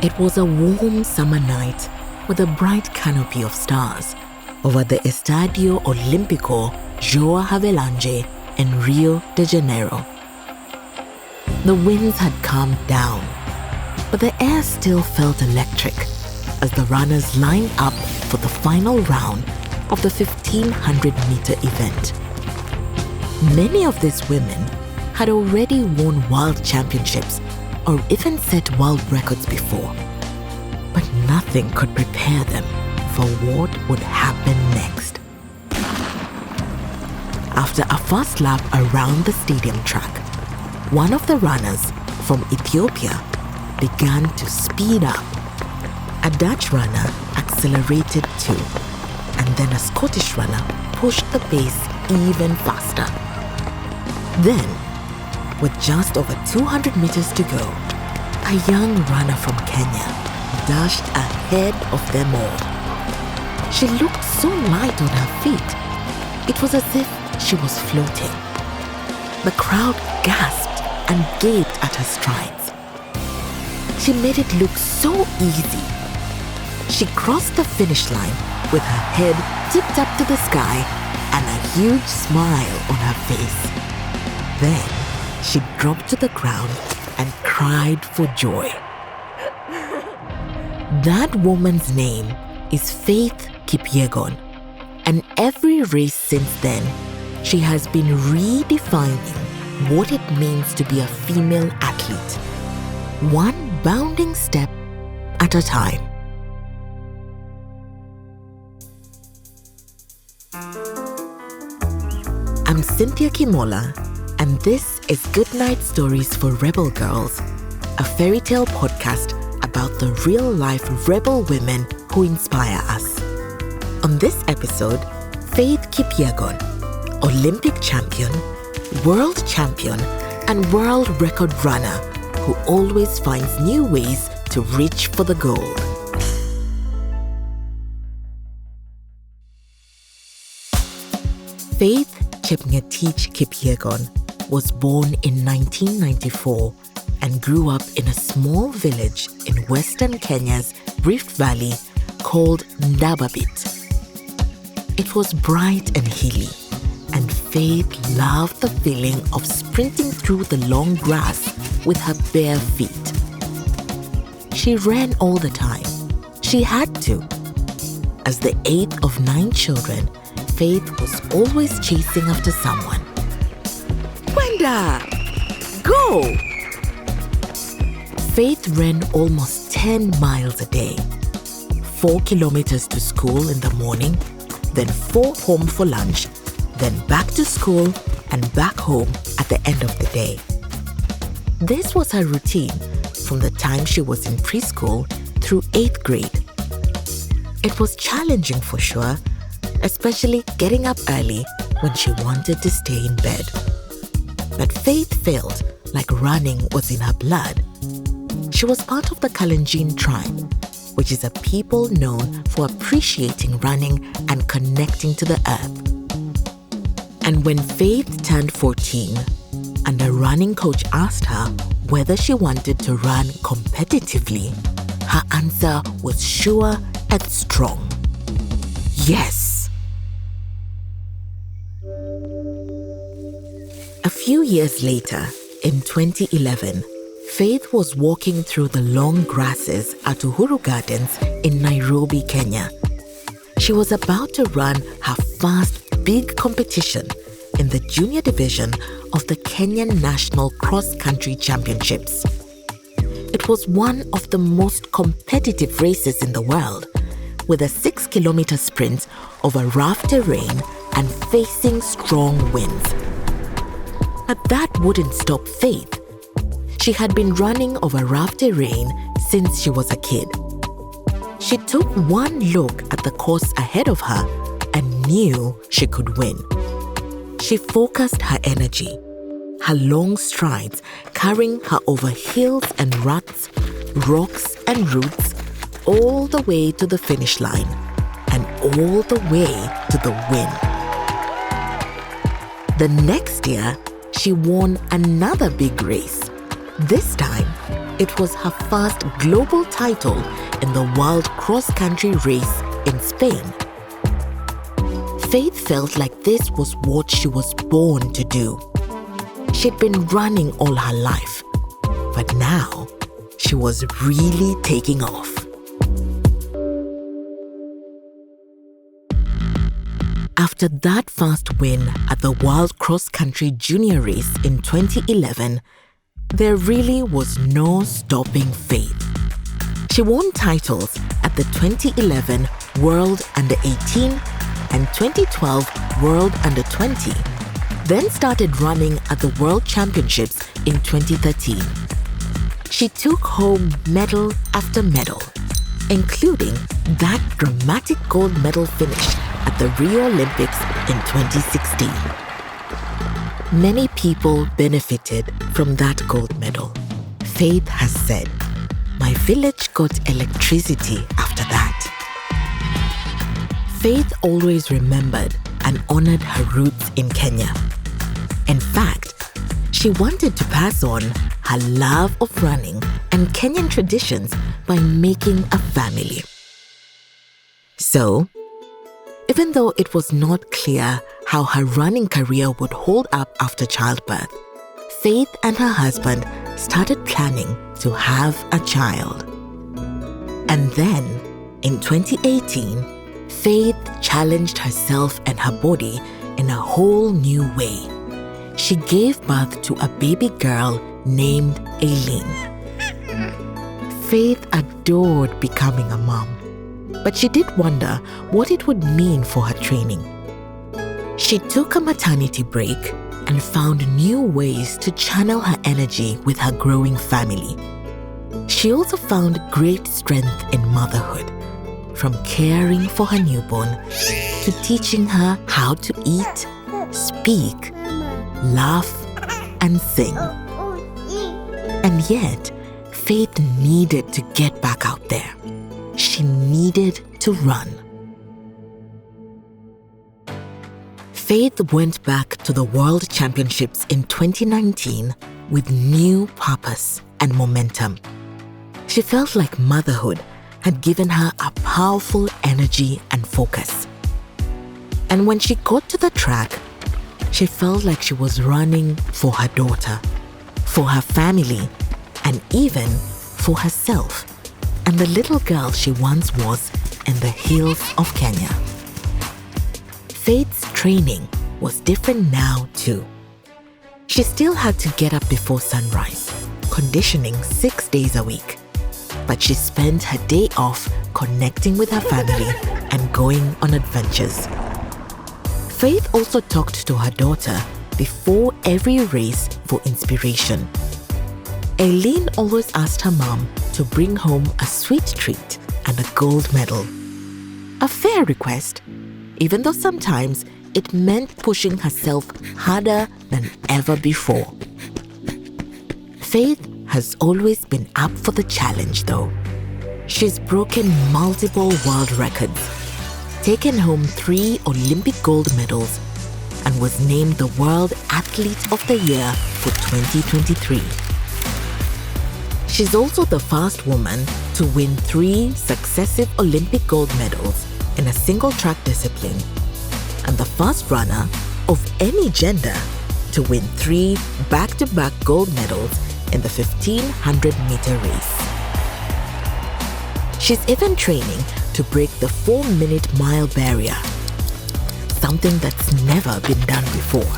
It was a warm summer night with a bright canopy of stars over the Estadio Olímpico João Havelange in Rio de Janeiro. The winds had calmed down, but the air still felt electric as the runners lined up for the final round of the 1,500-meter event. Many of these women had already won world championships or even set world records before, but nothing could prepare them for what would happen next. After a first lap around the stadium track, one of the runners from Ethiopia began to speed up. A Dutch runner accelerated too, and then a Scottish runner pushed the pace even faster. Then, with just over 200 meters to go, a young runner from Kenya dashed ahead of them all. She looked so light on her feet. It was as if she was floating. The crowd gasped and gaped at her strides. She made it look so easy. She crossed the finish line with her head tipped up to the sky and a huge smile on her face. Then she dropped to the ground and cried for joy. That woman's name is Faith Kipyegon, and every race since then, she has been redefining what it means to be a female athlete, one bounding step at a time. I'm Cynthia Kimola, and this is Goodnight Stories for Rebel Girls, a fairy tale podcast about the real-life rebel women who inspire us. On this episode, Faith Kipyegon, Olympic champion, world champion, and world record runner who always finds new ways to reach for the gold. Faith Kipyegon was born in 1994 and grew up in a small village in western Kenya's Rift Valley called Ndababit. It was bright and hilly, and Faith loved the feeling of sprinting through the long grass with her bare feet. She ran all the time. She had to. As the eighth of 9 children, Faith was always chasing after someone. Gwenda, go! Faith ran almost 10 miles a day. 4 kilometers to school in the morning, then 4 home for lunch, then back to school and back home at the end of the day. This was her routine from the time she was in preschool through 8th grade. It was challenging for sure, especially getting up early when she wanted to stay in bed. But Faith felt like running was in her blood. She was part of the Kalenjin tribe, which is a people known for appreciating running and connecting to the earth. And when Faith turned 14, and a running coach asked her whether she wanted to run competitively, her answer was sure and strong. Yes. A few years later, in 2011, Faith was walking through the long grasses at Uhuru Gardens in Nairobi, Kenya. She was about to run her first big competition in the junior division of the Kenyan National Cross Country Championships. It was one of the most competitive races in the world, with a 6-kilometer sprint over rough terrain and facing strong winds. But that wouldn't stop Faith. She had been running over rough terrain since she was a kid. She took one look at the course ahead of her and knew she could win. She focused her energy, her long strides carrying her over hills and ruts, rocks and roots, all the way to the finish line and all the way to the win. The next year, she won another big race, this time It was her first global title in the world cross-country race in Spain. Faith felt like this was what she was born to do. She'd been running all her life, but now she was really taking off. After that first win at the World Cross Country Junior Race in 2011, there really was no stopping Faith. She won titles at the 2011 World Under-18 and 2012 World Under-20, then started running at the World Championships in 2013. She took home medal after medal, including that dramatic gold medal finish at the Rio Olympics in 2016. Many people benefited from that gold medal. Faith has said, "My village got electricity after that." Faith always remembered and honored her roots in Kenya. In fact, she wanted to pass on her love of running and Kenyan traditions by making a family. So, even though it was not clear how her running career would hold up after childbirth, Faith and her husband started planning to have a child. And then, in 2018, Faith challenged herself and her body in a whole new way. She gave birth to a baby girl named Aileen. Faith adored becoming a mom, but she did wonder what it would mean for her training. She took a maternity break and found new ways to channel her energy with her growing family. She also found great strength in motherhood, from caring for her newborn to teaching her how to eat, speak, laugh, and sing. And yet, Faith needed to get back out there. She needed to run. Faith went back to the World Championships in 2019 with new purpose and momentum. She felt like motherhood had given her a powerful energy and focus. And when she got to the track, she felt like she was running for her daughter, for her family, and even for herself and the little girl she once was in the hills of Kenya. Faith's training was different now too. She still had to get up before sunrise, conditioning 6 days a week. But she spent her day off connecting with her family and going on adventures. Faith also talked to her daughter before every race for inspiration. Aileen always asked her mom to bring home a sweet treat and a gold medal. A fair request, even though sometimes it meant pushing herself harder than ever before. Faith has always been up for the challenge though. She's broken multiple world records, taken home 3 Olympic gold medals, and was named the World Athlete of the Year for 2023. She's also the first woman to win 3 successive Olympic gold medals in a single track discipline, and the first runner of any gender to win 3 back-to-back gold medals in the 1500-meter race. She's even training to break the 4-minute mile barrier, something that's never been done before,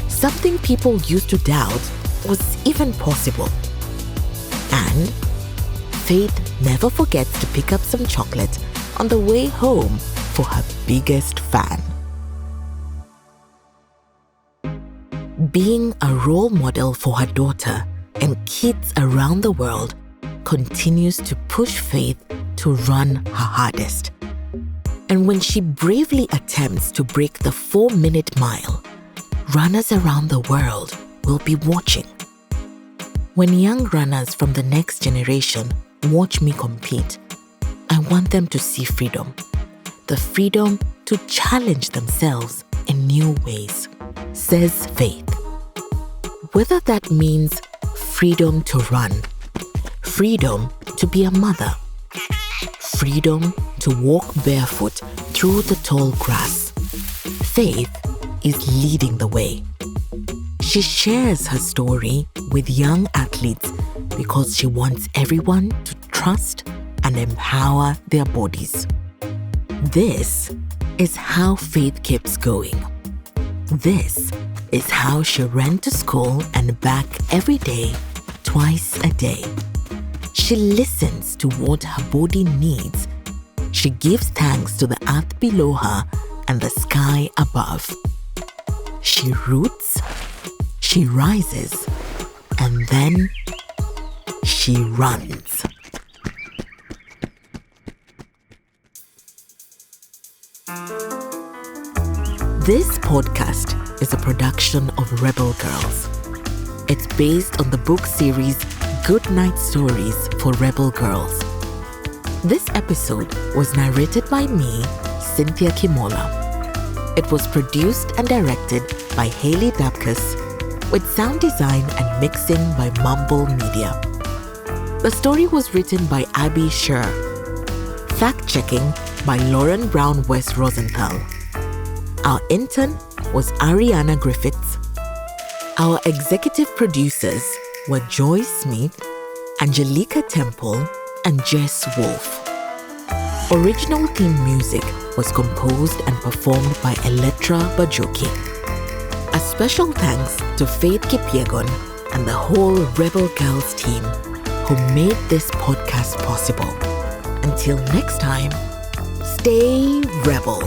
something people used to doubt was even possible. And Faith never forgets to pick up some chocolate on the way home for her biggest fan. Being a role model for her daughter and kids around the world continues to push Faith to run her hardest. And when she bravely attempts to break the 4-minute mile, runners around the world will be watching. When young runners from the next generation watch me compete, I want them to see freedom, the freedom to challenge themselves in new ways, says Faith. Whether that means freedom to run, freedom to be a mother, freedom to walk barefoot through the tall grass. Faith is leading the way. She shares her story with young athletes because she wants everyone to trust and empower their bodies. This is how Faith keeps going. This is how she ran to school and back every day, twice a day. She listens to what her body needs. She gives thanks to the earth below her and the sky above. She roots, she rises, and then she runs. This podcast is a production of Rebel Girls. It's based on the book series Good Night Stories for Rebel Girls. This episode was narrated by me, Cynthia Kimola. It was produced and directed by Haley Dapkus, with sound design and mixing by Mumble Media. The story was written by Abby Sher. Fact-checking by Lauren Brown West-Rosenthal. Our intern was Arianna Griffiths. Our executive producers were Joy Smith, Anjelika Temple, and Jes Wolfe. Original theme music was composed and performed by Elettra Bargiacchi. A special thanks to Faith Kipyegon and the whole Rebel Girls team who made this podcast possible. Until next time, stay rebel.